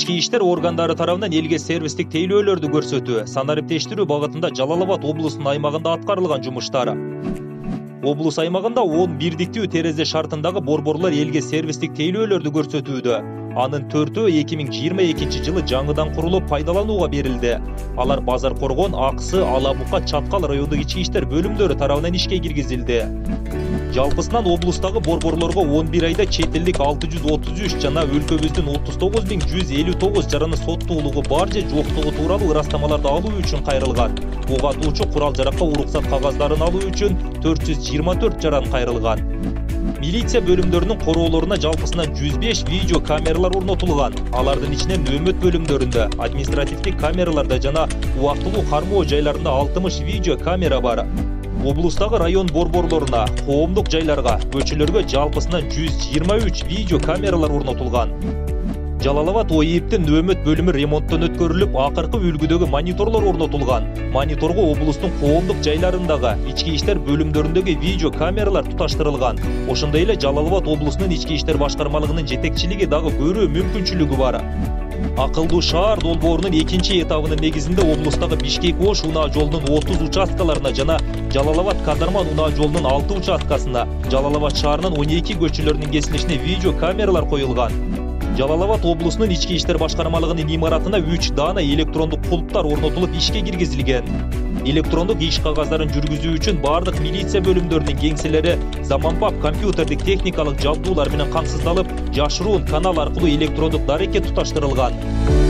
ички иштер органдары тарабынан элге сервистик тейлөөлөрдү көрсөтүү, санариптештирүү багытында Жалал Абад облусунун аймагында аткарылган жумуштар. Облус аймагында 10 бирдиктүү терезе шартындагы борборлор элге сервистик тейлөөлөрдү көрсөтүүдө. Анын 4-өө 2022 жылы жаңыдан курулуп пайдаланууга берилди. Алар Базар Коргон, Аксы, Ала Бука, Чаткал райондук ички иштер бөлүмдөрү тарабынан ишке киргизилди. Жалпысынан облустагы борборлорго 11 айда чет элдик 633 жана өлкөбүздүн 39159 жараны соттуулугу бар же жоктугу тууралуу ырастамаларды алуу үчүн кайрылган. Ок атуучу курал жаракка уруксат кагаздарын алуу үчүн 424 жаран кайрылган. Милиция бөлүмдөрүнүн короолоруна жалпысынан 105 видео камералар орнотулган. Алардын ичинен нөөмөт бөлүмдөрүндө, административдик камераларда жана убактылуу кармоо жайларында 60 видео камера бар. Облустагы район борборлоруна, коомдук жайларга, көчөлөргө жалпысынан 123 видео камералар орнотулган. Жалал Абад ОИИПтин нөөмөт бөлүмү ремонттон өткөрүлүп, акыркы үлгүдөгү мониторлор орнотулган. Мониторго облустун коомдук жайларындагы, ички иштер бөлүмдөрүндөгү видео камералар туташтырылган. Ошондой эле Жалал Абад облусунун ички иштер башкармалыгынын жетекчилиги дагы көрүү мүмкүнчүлүгү бар. Акылдуу шаар долбоорунун экинчи этабынын негизинде облустагы Бишкек-Ош унаа жолунун 30 участкаларына жана Жалал Абад Кадарман унаа жолунун 6 участкасына, Жалал Абад шаарынын 12 көчөлөрүнүн кесилишине видео камералар коюлган. Жалал Абад облусунун ички иштер башкармалыгынын имаратына 3 даана электрондук кулптар орнотулуп ишке киргизилген. Электрондук иш кагаздарын жүргүзүү үчүн бардык милиция бөлүмдөрүнүн кеңселери заманбап компьютердик техникалык жабдуулар менен камсыздалып, жашыруун канал аркылуу электрондук дарекет туташтырылган.